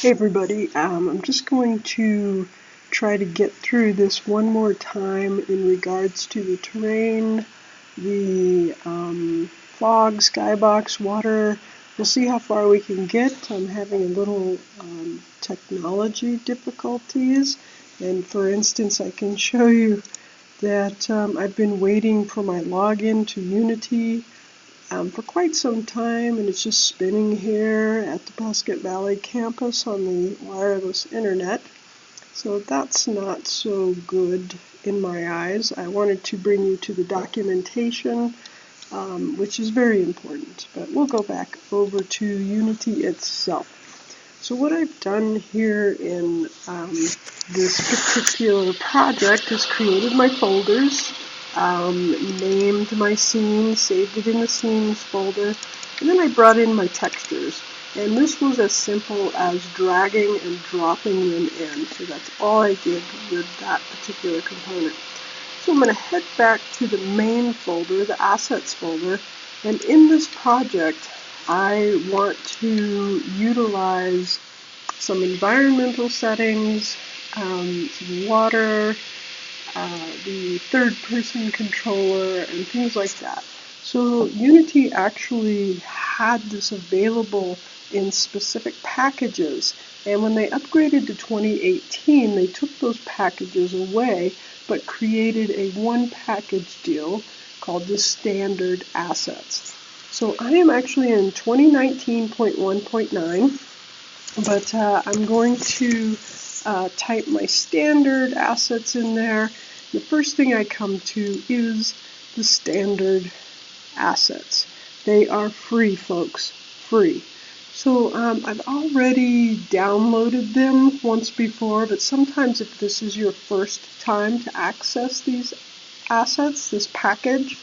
Hey everybody, I'm just going to try to get through this one more time in regards to the terrain, the fog, skybox, water. We'll see how far we can get. I'm having a little technology difficulties, and for instance I can show you that I've been waiting for my login to Unity for quite some time, and it's just spinning here at the Prescott Valley campus on the wireless internet. So that's not so good in my eyes. I wanted to bring you to the documentation, which is very important, but we'll go back over to Unity itself. So what I've done here in this particular project is created my folders, named my scene, saved it in the scenes folder, and then I brought in my textures. And this was as simple as dragging and dropping them in. So that's all I did with that particular component. So I'm going to head back to the main folder, the assets folder, and in this project I want to utilize some environmental settings, some water, the third-person controller, and things like that. So Unity actually had this available in specific packages, and when they upgraded to 2018, they took those packages away, but created a one-package deal called the Standard Assets. So I am actually in 2019.1.9, but I'm going to type my standard assets in there. The first thing I come to is the standard assets. They are free, folks, free. So I've already downloaded them once before, but sometimes if this is your first time to access these assets, this package,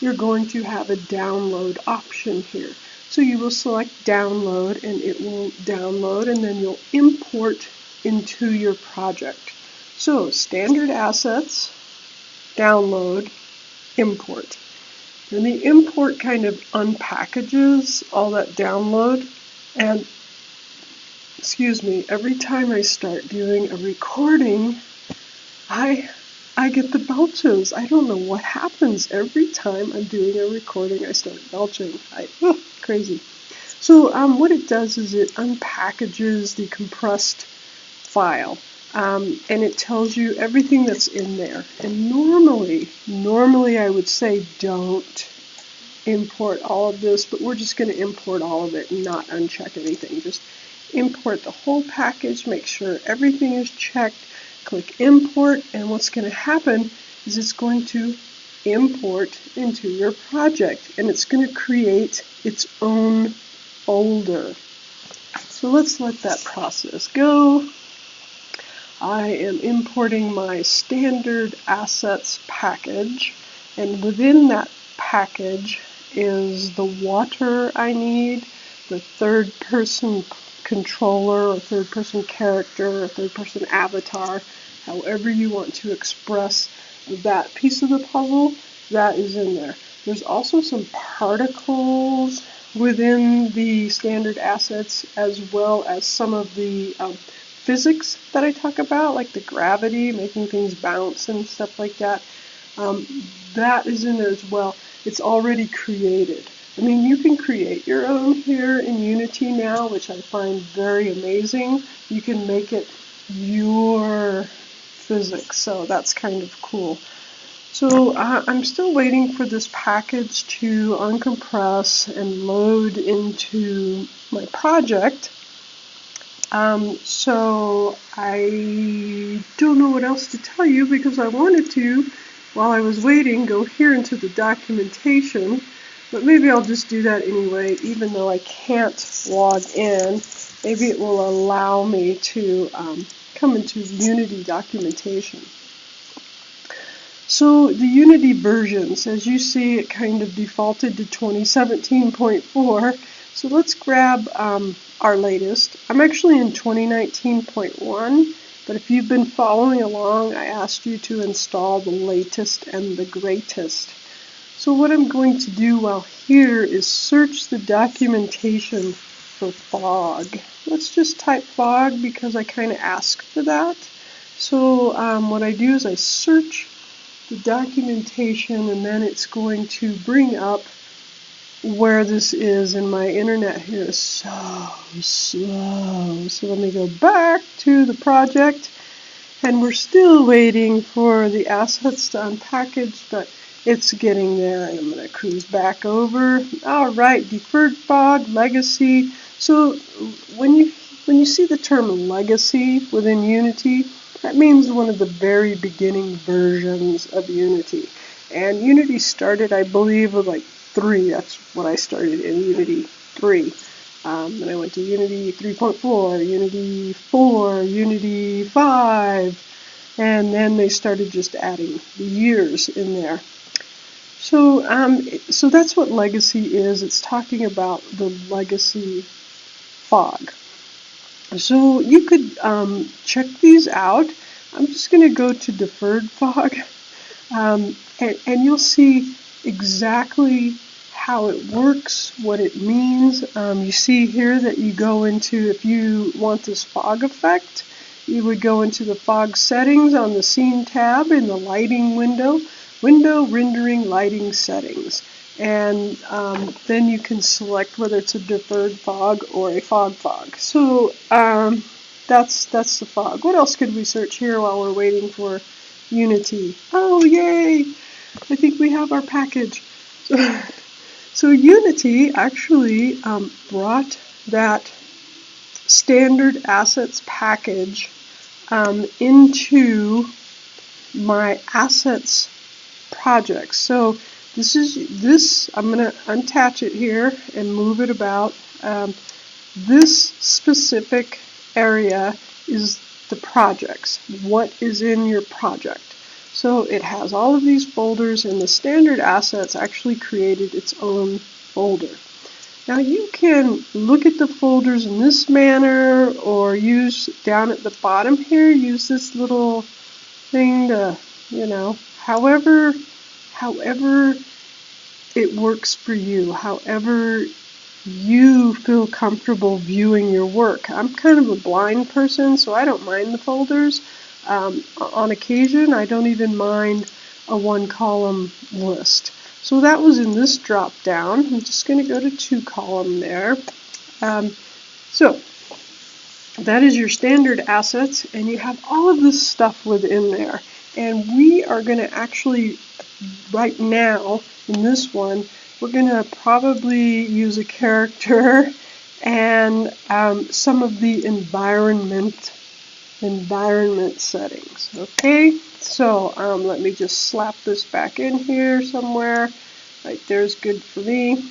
you're going to have a download option here. So you will select download and it will download, and then you'll import into your project. So standard assets, download, import. Then the import kind of unpackages all that download, and every time I start doing a recording, I get the belches. I don't know what happens. Every time I'm doing a recording, I start belching. Crazy. So what it does is it unpackages the compressed file, and it tells you everything that's in there. And normally I would say don't import all of this, but we're just going to import all of it and not uncheck anything. Just import the whole package, make sure everything is checked, click import, and what's going to happen is it's going to import into your project, and it's going to create its own folder. So let's let that process go. I am importing my standard assets package, and within that package is the water I need, the third-person controller or third-person character or third-person avatar, however you want to express that piece of the puzzle, that is in there. There's also some particles within the standard assets, as well as some of the physics that I talk about, like the gravity, making things bounce and stuff like that. That is in there as well. It's already created. I mean, you can create your own here in Unity now, which I find very amazing. You can make it your physics, so that's kind of cool. So I'm still waiting for this package to uncompress and load into my project. So I don't know what else to tell you, because I wanted to, while I was waiting, go here into the documentation, but maybe I'll just do that anyway, even though I can't log in. Maybe it will allow me to come into Unity documentation. So the Unity versions, as you see, it kind of defaulted to 2017.4. So let's grab our latest. I'm actually in 2019.1, but if you've been following along, I asked you to install the latest and the greatest. So what I'm going to do while here is search the documentation for fog. Let's just type fog because I kind of asked for that. So what I do is I search the documentation, and then it's going to bring up where this is, and my internet here is so slow. So let me go back to the project, and we're still waiting for the assets to unpackage, but it's getting there, and I'm going to cruise back over. All right, deferred fog, legacy. So when you see the term legacy within Unity, that means one of the very beginning versions of Unity. And Unity started, I believe, with like 3. That's what I started in, Unity 3. Then I went to Unity 3.4, Unity 4, Unity 5, and then they started just adding the years in there. So that's what legacy is. It's talking about the legacy fog. So you could check these out. I'm just going to go to deferred fog, and you'll see exactly how it works, what it means. You see here that you go into, if you want this fog effect, you would go into the fog settings on the scene tab in the lighting window rendering lighting settings. And then you can select whether it's a deferred fog or a fog. So that's the fog. What else could we search here while we're waiting for Unity? Oh, yay! I think we have our package. So Unity actually brought that standard assets package into my assets project. So I'm going to untouch it here and move it about. This specific area is the projects. What is in your project? So it has all of these folders, and the standard assets actually created its own folder. Now you can look at the folders in this manner, or use down at the bottom here, use this little thing to, however it works for you, however you feel comfortable viewing your work. I'm kind of a blind person, so I don't mind the folders. On occasion, I don't even mind a one-column list. So that was in this drop down. I'm just going to go to 2-column there. So that is your standard assets, and you have all of this stuff within there. And we are going to actually, right now, in this one, we're going to probably use a character and some of the environment settings. Okay, so let me just slap this back in here somewhere. Right there's good for me.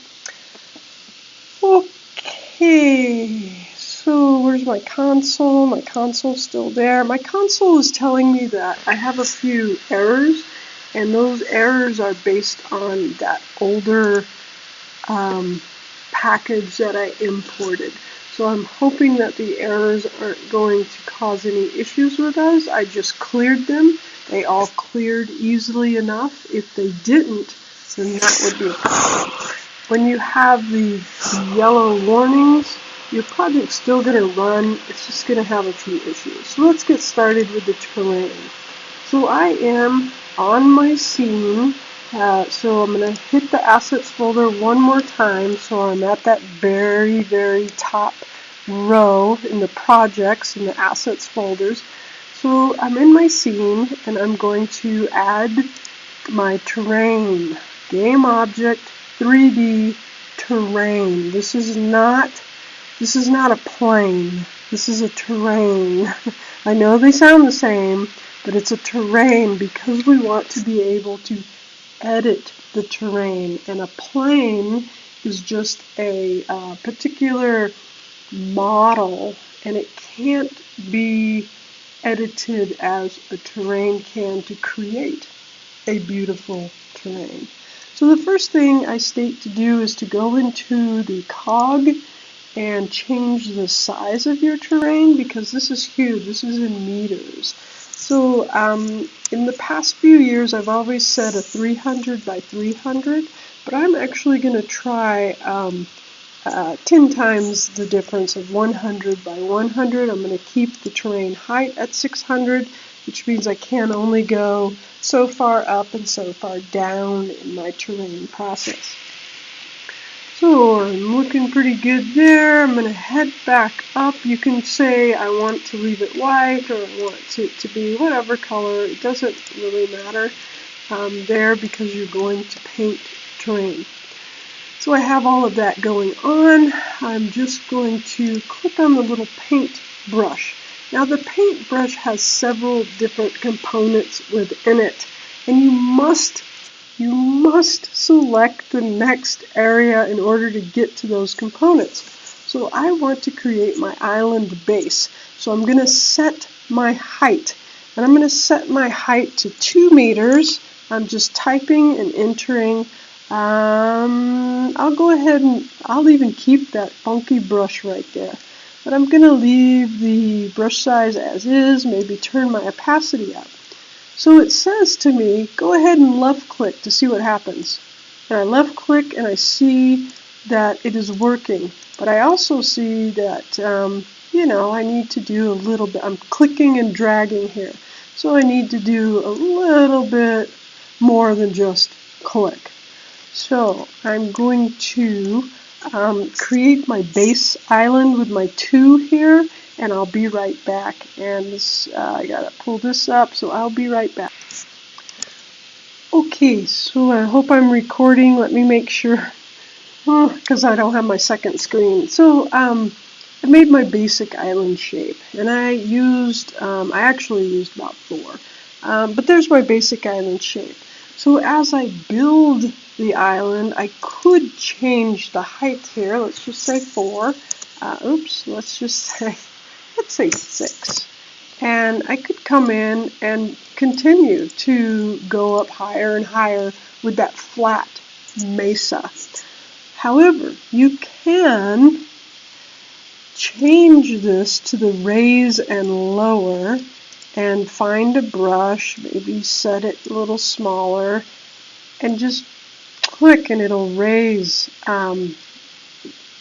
Okay, so where's my console? My console's still there. My console is telling me that I have a few errors, and those errors are based on that older package that I imported. So I'm hoping that the errors aren't going to cause any issues with us. I just cleared them. They all cleared easily enough. If they didn't, then that would be a problem. When you have the yellow warnings, your project's still going to run. It's just going to have a few issues. So let's get started with the terrain. So I am on my scene. So I'm going to hit the assets folder one more time. So I'm at that very, very top row in the projects in the assets folders. So I'm in my scene, and I'm going to add my terrain. Game object 3D terrain. This is not a plane. This is a terrain. I know they sound the same, but it's a terrain because we want to be able to edit the terrain. And a plane is just a particular model, and it can't be edited as a terrain can to create a beautiful terrain. So the first thing I state to do is to go into the cog and change the size of your terrain, because this is huge. This is in meters. So in the past few years, I've always said a 300 by 300, but I'm actually going to try 10 times the difference of 100 by 100. I'm going to keep the terrain height at 600, which means I can only go so far up and so far down in my terrain process. So I'm looking pretty good there. I'm going to head back up. You can say I want to leave it white or I want it to be whatever color. It doesn't really matter there because you're going to paint terrain. So I have all of that going on. I'm just going to click on the little paint brush. Now the paint brush has several different components within it, and you must select the next area in order to get to those components. So I want to create my island base. So I'm going to set my height, and I'm going to set my height to 2 meters. I'm just typing and entering. I'll go ahead and I'll even keep that funky brush right there. But I'm going to leave the brush size as is, maybe turn my opacity up. So it says to me, go ahead and left click to see what happens. And I left click and I see that it is working. But I also see that, I need to do a little bit. I'm clicking and dragging here. So I need to do a little bit more than just click. So I'm going to create my base island with my 2 here, and I'll be right back. And I gotta pull this up, so I'll be right back. Okay, so I hope I'm recording. Let me make sure, because I don't have my second screen. So I made my basic island shape, and I actually used about 4. But there's my basic island shape. So as I build the island, I could change the height here. Let's just say 4. Let's say 6. And I could come in and continue to go up higher and higher with that flat mesa. However, you can change this to the raise and lower and find a brush, maybe set it a little smaller, and just click and it'll raise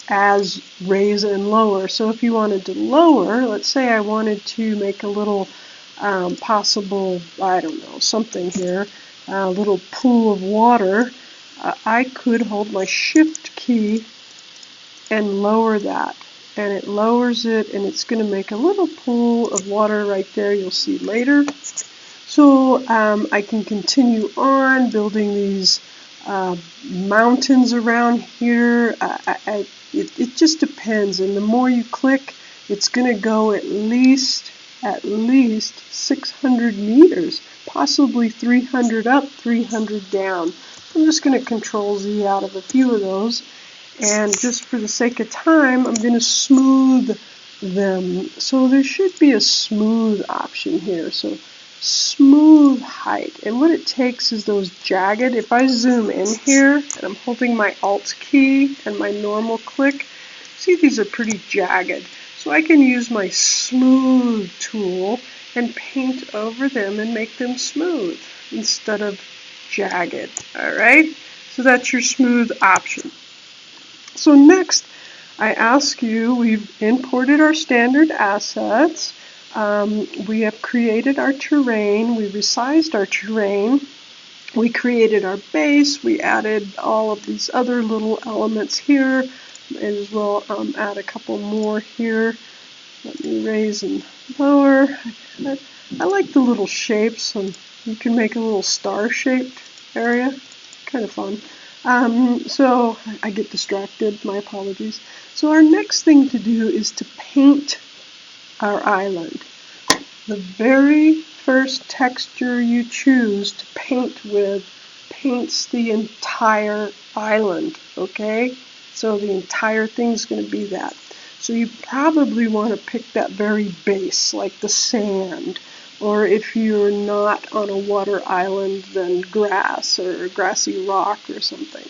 as raise and lower. So if you wanted to lower, let's say I wanted to make a little possible, I don't know, something here, a little pool of water, I could hold my shift key and lower that. And it lowers it, and it's going to make a little pool of water right there, you'll see later. So I can continue on building these mountains around here. It just depends, and the more you click, it's going to go at least 600 meters, possibly 300 up, 300 down. I'm just going to Control Z out of a few of those. And just for the sake of time, I'm going to smooth them. So there should be a smooth option here. So smooth height. And what it takes is those jagged. If I zoom in here, and I'm holding my Alt key and my normal click, see these are pretty jagged. So I can use my smooth tool and paint over them and make them smooth instead of jagged. Alright? So that's your smooth option. So next, I ask you, we've imported our standard assets, we have created our terrain, we resized our terrain, we created our base, we added all of these other little elements here, as well add a couple more here. Let me raise and lower. I like the little shapes, and you can make a little star-shaped area, kind of fun. So I get distracted, my apologies. So our next thing to do is to paint our island. The very first texture you choose to paint with paints the entire island, okay? So the entire thing's going to be that. So you probably want to pick that very base, like the sand. Or if you're not on a water island, then grass or grassy rock or something.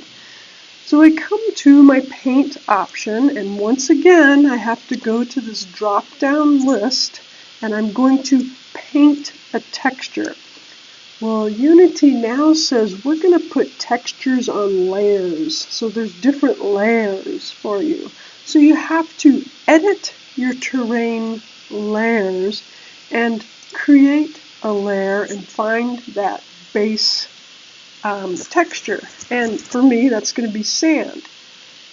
So I come to my paint option, and once again I have to go to this drop-down list, and I'm going to paint a texture. Well, Unity now says we're going to put textures on layers. So there's different layers for you. So you have to edit your terrain layers and create a layer and find that base texture. And for me, that's going to be sand.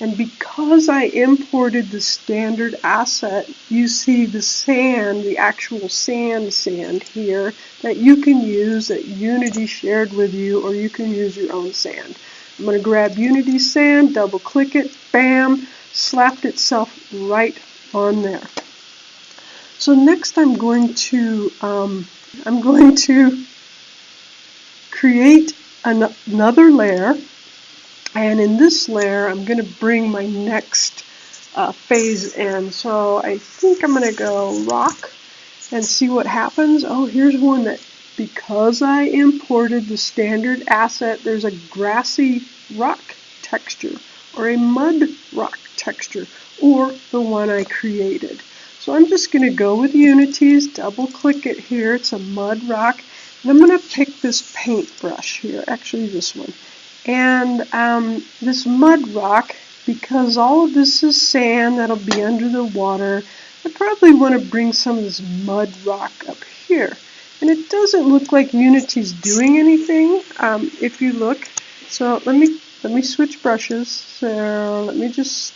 And because I imported the standard asset, you see the sand, the actual sand here that you can use, that Unity shared with you, or you can use your own sand. I'm going to grab Unity sand, double click it, bam, slapped itself right on there. So next I'm going to create another layer. And in this layer, I'm going to bring my next phase in. So I think I'm going to go rock and see what happens. Oh, here's one that, because I imported the standard asset, there's a grassy rock texture or a mud rock texture, or the one I created. So I'm just going to go with Unity's, double click it here. It's a mud rock. And I'm going to pick this paintbrush here, actually this one. And this mud rock, because all of this is sand that'll be under the water, I probably want to bring some of this mud rock up here. And it doesn't look like Unity's doing anything if you look. So let me switch brushes. So let me just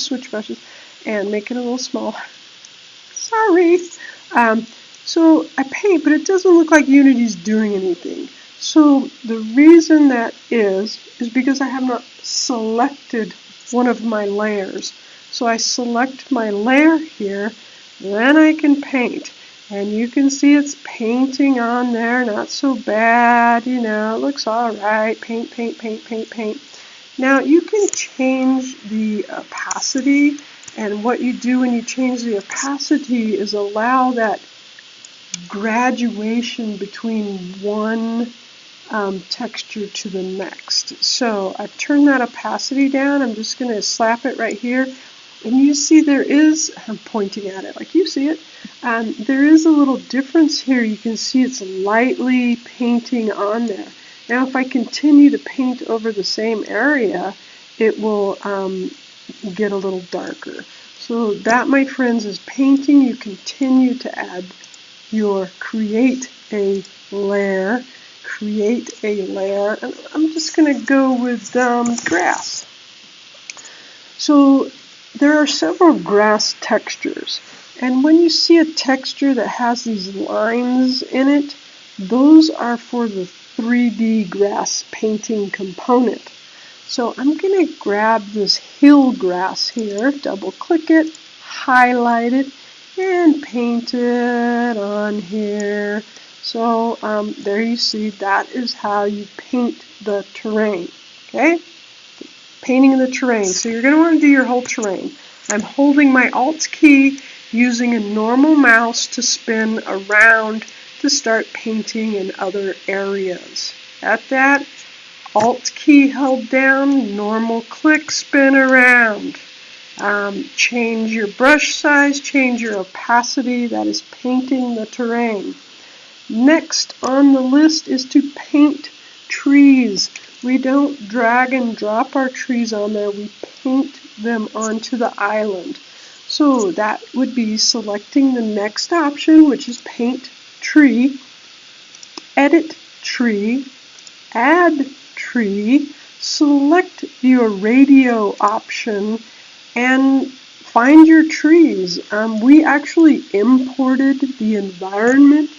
switch brushes and make it a little smaller. Sorry. So I paint, but it doesn't look like Unity's doing anything. So the reason that is because I have not selected one of my layers. So I select my layer here, then I can paint. And you can see it's painting on there, not so bad, you know, it looks all right. Paint, paint, paint, paint, paint. Now you can change the opacity, and what you do when you change the opacity is allow that graduation between one texture to the next. So I've turned that opacity down. I'm just going to slap it right here. And you see there is, I'm pointing at it like you see it, there is a little difference here. You can see it's lightly painting on there. Now if I continue to paint over the same area, it will get a little darker. So that, my friends, is painting. You continue to add your create a layer, and I'm just going to go with grass. So there are several grass textures, and when you see a texture that has these lines in it, those are for the 3D grass painting component. So I'm going to grab this hill grass here, double click it, highlight it, and paint it on here. So there you see, that is how you paint the terrain, okay? Painting the terrain. So you're going to want to do your whole terrain. I'm holding my Alt key, using a normal mouse to spin around to start painting in other areas. At that, Alt key held down, normal click, spin around. Change your brush size, change your opacity, that is painting the terrain. Next on the list is to paint trees. We don't drag and drop our trees on there, we paint them onto the island. So that would be selecting the next option, which is paint tree, edit tree, add tree, select your radio option, and find your trees. We actually imported the environment.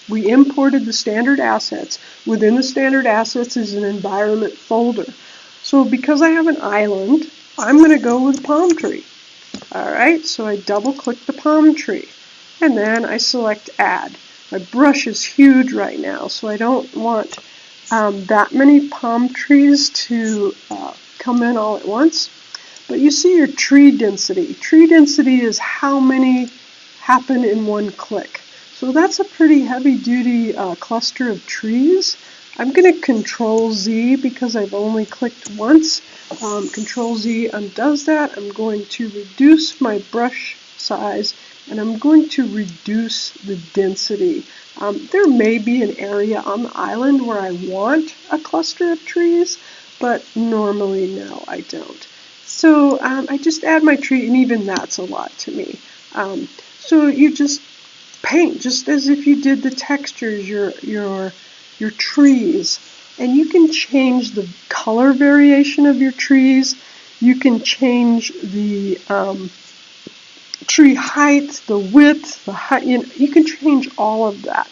We imported the standard assets. Within the standard assets is an environment folder. So because I have an island, I'm going to go with palm tree. Alright, so I double click the palm tree. And then I select add. My brush is huge right now, so I don't want that many palm trees to come in all at once. But you see your tree density. Tree density is how many happen in one click. So that's a pretty heavy-duty cluster of trees. I'm going to Control Z because I've only clicked once. Control Z undoes that. I'm going to reduce my brush size and I'm going to reduce the density. There may be an area on the island where I want a cluster of trees, but normally no, I don't. So I just add my tree, and even that's a lot to me. So you just paint just as if you did the textures, your trees, and you can change the color variation of your trees. You can change the tree height, the width, the height. You can change all of that.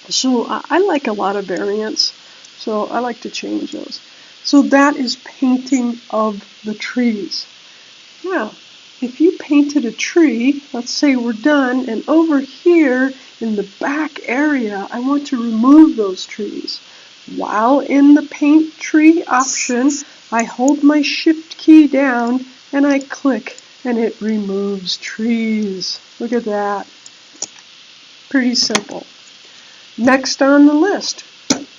So I like a lot of variants, so I like to change those. So that is painting of the trees. Now, if you painted a tree, let's say we're done, and over here in the back area, I want to remove those trees. While in the paint tree option, I hold my shift key down and I click, and it removes trees. Look at that. Pretty simple. Next on the list,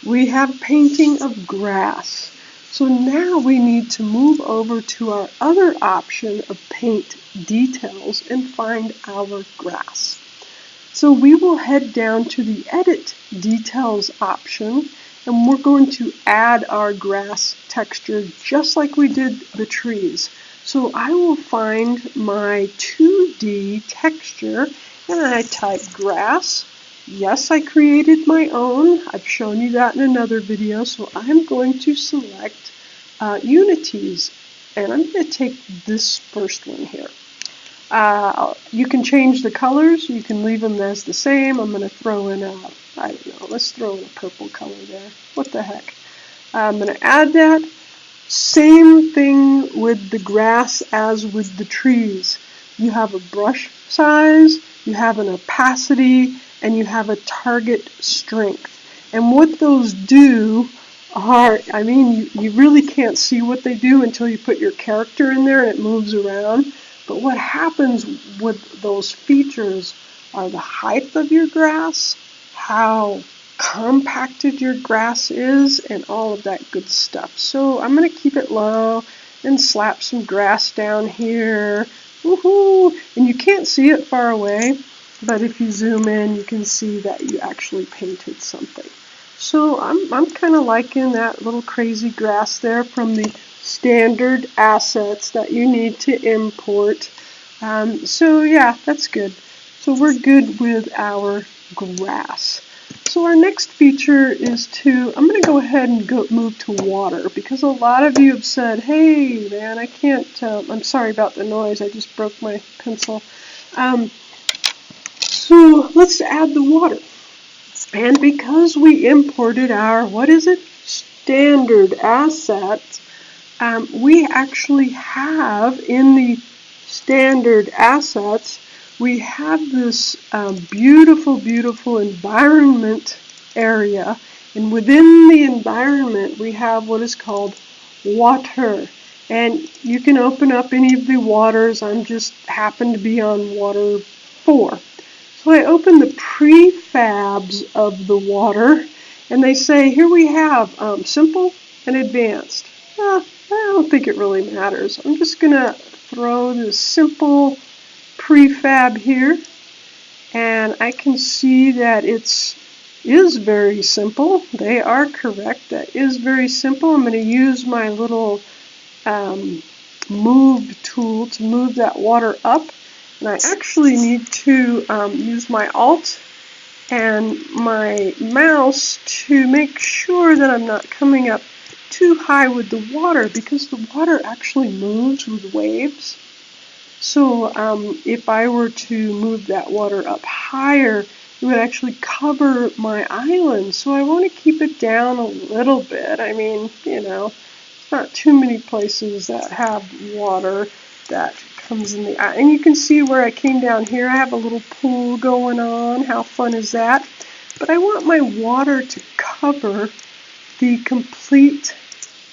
we have painting of grass. So now we need to move over to our other option of paint details and find our grass. So we will head down to the edit details option, and we're going to add our grass texture just like we did the trees. So I will find my 2D texture and I type grass. Yes, I created my own. I've shown you that in another video. So I'm going to select Unities, and I'm going to take this first one here. You can change the colors. You can leave them as the same. I'm going to throw in a, I don't know, let's throw in a purple color there. What the heck? I'm going to add that. Same thing with the grass as with the trees. You have a brush size, you have an opacity, and you have a target strength. And what those do are, I mean, you really can't see what they do until you put your character in there and it moves around. But what happens with those features are the height of your grass, how compacted your grass is, and all of that good stuff. So I'm going to keep it low and slap some grass down here. Woohoo! And you can't see it far away, but if you zoom in, you can see that you actually painted something. So I'm kind of liking that little crazy grass there from the standard assets that you need to import. So yeah, that's good. So we're good with our grass. So our next feature is I'm going to go ahead and move to water, because a lot of you have said, hey man, I can't, I'm sorry about the noise, I just broke my pencil. So let's add the water. And because we imported our, standard assets, we actually have in the standard assets, we have this beautiful, beautiful environment area. And within the environment, we have what is called water. And you can open up any of the waters. I'm just happen to be on water 4. So I open the prefabs of the water, and they say, here we have simple and advanced. I don't think it really matters. I'm just going to throw this simple prefab here, and I can see that it is very simple. They are correct. That is very simple. I'm going to use my little move tool to move that water up. And I actually need to use my Alt and my mouse to make sure that I'm not coming up too high with the water, because the water actually moves with waves. So if I were to move that water up higher, it would actually cover my island. So I want to keep it down a little bit. I mean, it's not too many places that have water that comes in the eye. And you can see where I came down here. I have a little pool going on. How fun is that? But I want my water to cover the complete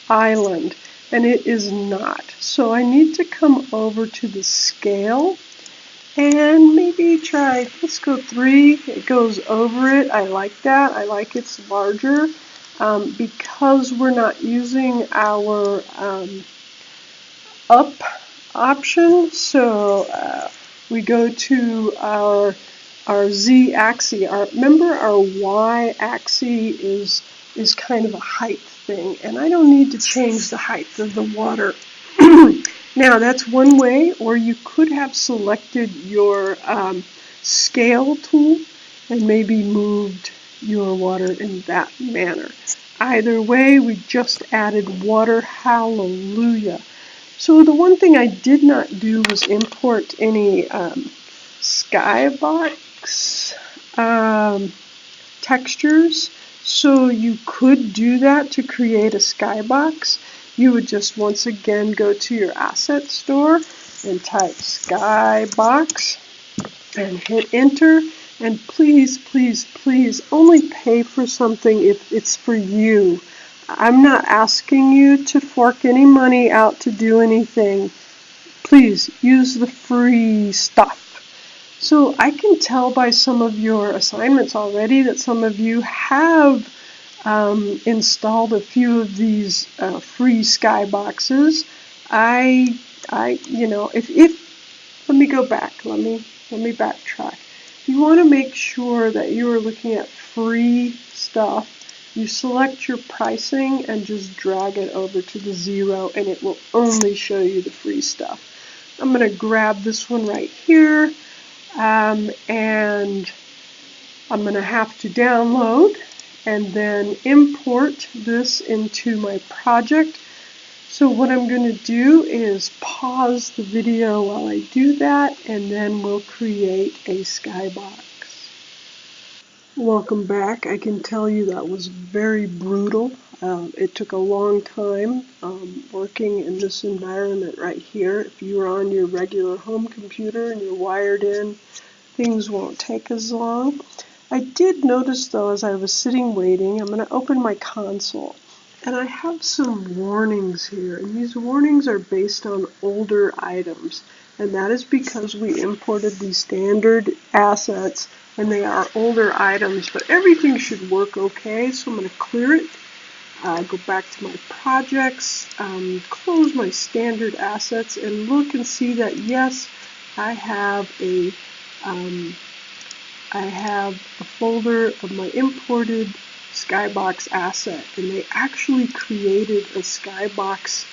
island, and it is not. So I need to come over to the scale and maybe try, let's go 3. It goes over it. I like that. I like it's larger because we're not using our up option. So we go to our z-axis. Remember our y-axis is kind of a height thing, and I don't need to change the height of the water. Now that's one way, or you could have selected your scale tool and maybe moved your water in that manner. Either way, we just added water. Hallelujah. So the one thing I did not do was import any skybox textures. So you could do that to create a skybox. You would just once again go to your asset store and type skybox and hit enter. And please, please, please only pay for something if it's for you. I'm not asking you to fork any money out to do anything. Please use the free stuff. So I can tell by some of your assignments already that some of you have installed a few of these free skyboxes. Let me go back. Let me backtrack. You want to make sure that you are looking at free stuff. You select your pricing and just drag it over to the 0, and it will only show you the free stuff. I'm going to grab this one right here, and I'm going to have to download and then import this into my project. So what I'm going to do is pause the video while I do that, and then we'll create a skybox. Welcome back. I can tell you that was very brutal. It took a long time working in this environment right here. If you are on your regular home computer and you're wired in, things won't take as long. I did notice though, as I was sitting waiting, I'm going to open my console. And I have some warnings here, and these warnings are based on older items. And that is because we imported these standard assets, and they are older items, but everything should work okay. So I'm going to clear it, go back to my projects, close my standard assets, and look and see that yes, I have a folder of my imported Skybox asset, and they actually created a Skybox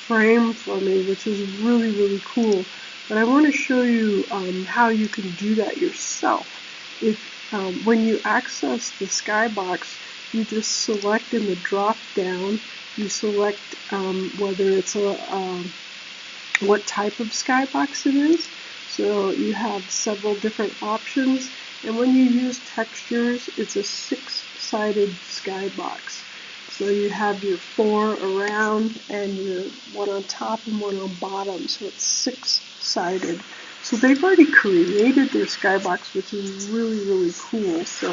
frame for me, which is really, really cool. But I want to show you how you can do that yourself. When you access the Skybox, you just select in the drop down, you select whether it's what type of Skybox it is. So you have several different options, and when you use textures, it's a 6-sided skybox. So you have your 4 around and your one on top and one on bottom, so it's 6-sided. So they've already created their skybox, which is really, really cool. So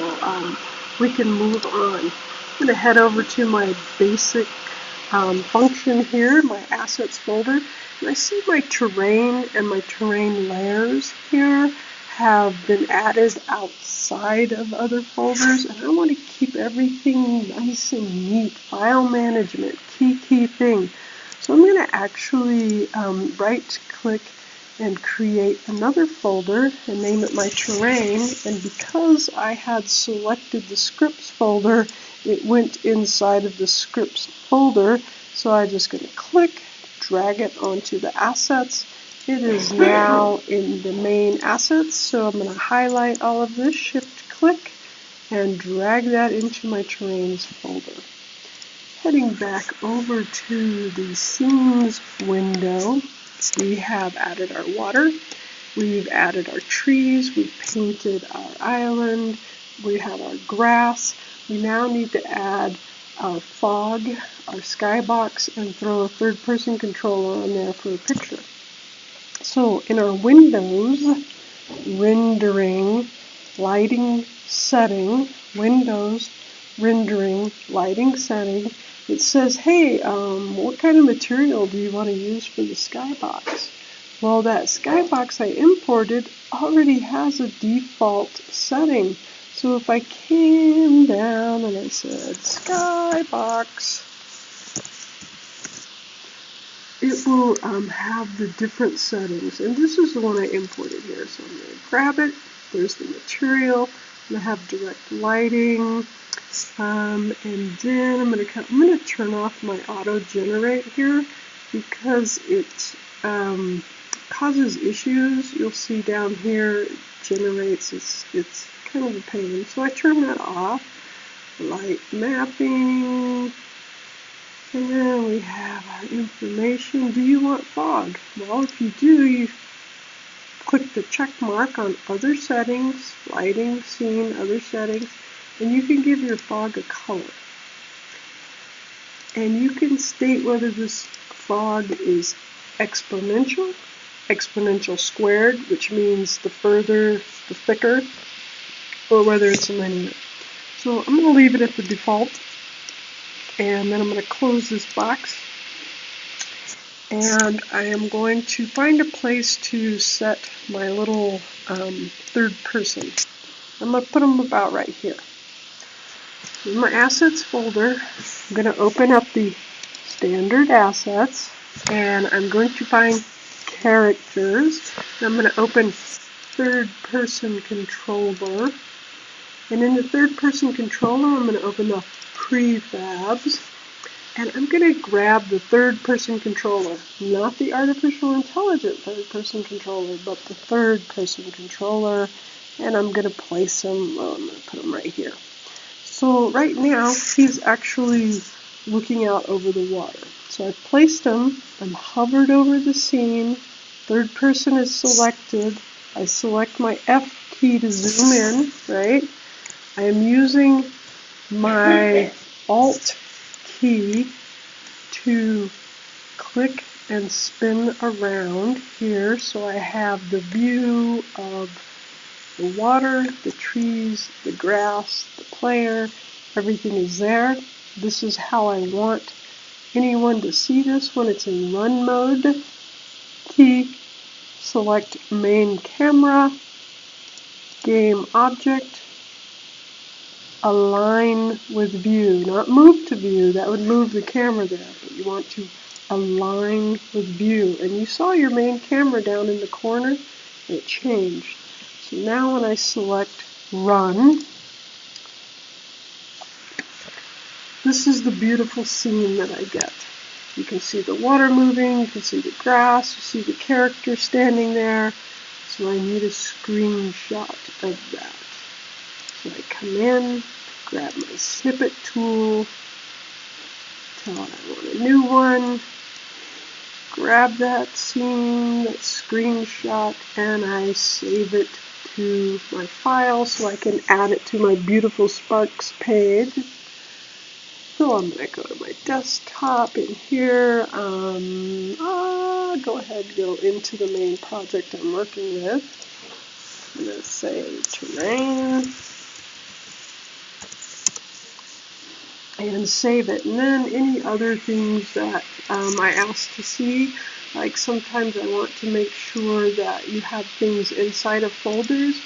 we can move on. I'm going to head over to my basic function here, my assets folder. And I see my terrain and my terrain layers here have been added outside of other folders, and I want to keep everything nice and neat. File management, key thing. So I'm going to actually right click and create another folder and name it my terrain, and because I had selected the scripts folder, it went inside of the scripts folder. So I'm just going to click, drag it onto the assets. It is now in the main assets, so I'm going to highlight all of this, shift click, and drag that into my terrains folder. Heading back over to the scenes window, we have added our water, we've added our trees, we've painted our island, we have our grass. We now need to add our fog, our skybox, and throw a third-person controller on there for a picture. So in our Windows, rendering, lighting setting, Windows, rendering, lighting setting, it says, hey, what kind of material do you want to use for the skybox? Well, that skybox I imported already has a default setting. So if I came down and I said skybox, it will have the different settings. And this is the one I imported here. So I'm going to grab it. There's the material. I'm going to have direct lighting. And then I'm going to turn off my auto generate here because it causes issues. You'll see down here it generates. It's kind of a pain. So I turn that off. Light mapping. And then we have our information. Do you want fog? Well, if you do, you click the check mark on other settings, lighting, scene, other settings, and you can give your fog a color. And you can state whether this fog is exponential, exponential squared, which means the further, the thicker, or whether it's linear. So I'm going to leave it at the default. And then I'm going to close this box, and I am going to find a place to set my little third person. I'm going to put them about right here. In my assets folder, I'm going to open up the standard assets, and I'm going to find characters. I'm going to open third person controller, and in the third person controller I'm going to open the prefabs. And I'm going to grab the third-person controller, not the artificial intelligent third-person controller, but the third-person controller, and I'm going to place him, well, I'm going to put him right here. So right now, he's actually looking out over the water. So I've placed him, I'm hovered over the scene, third person is selected, I select my F key to zoom in, right? I am using my Alt key to click and spin around here so I have the view of the water, the trees, the grass, the player, everything is there. This is how I want anyone to see this when it's in run mode. Key, select main camera, game object, align with view, not move to view, that would move the camera there, but you want to align with view. And you saw your main camera down in the corner, it changed. So now when I select run, this is the beautiful scene that I get. You can see the water moving, you can see the grass, you see the character standing there. So I need a screenshot of that. So I come in, grab my snippet tool, tell it I want a new one, grab that scene, that screenshot, and I save it to my file so I can add it to my beautiful Sparks page. So I'm going to go to my desktop in here, go ahead and go into the main project I'm working with. I'm going to say terrain. And save it. And then any other things that I ask to see, like sometimes I want to make sure that you have things inside of folders.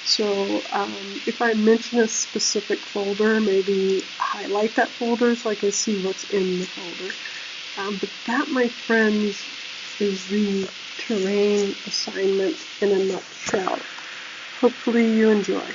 So if I mention a specific folder, maybe highlight that folder so I can see what's in the folder. But that, my friends, is the terrain assignment in a nutshell. Hopefully you enjoy.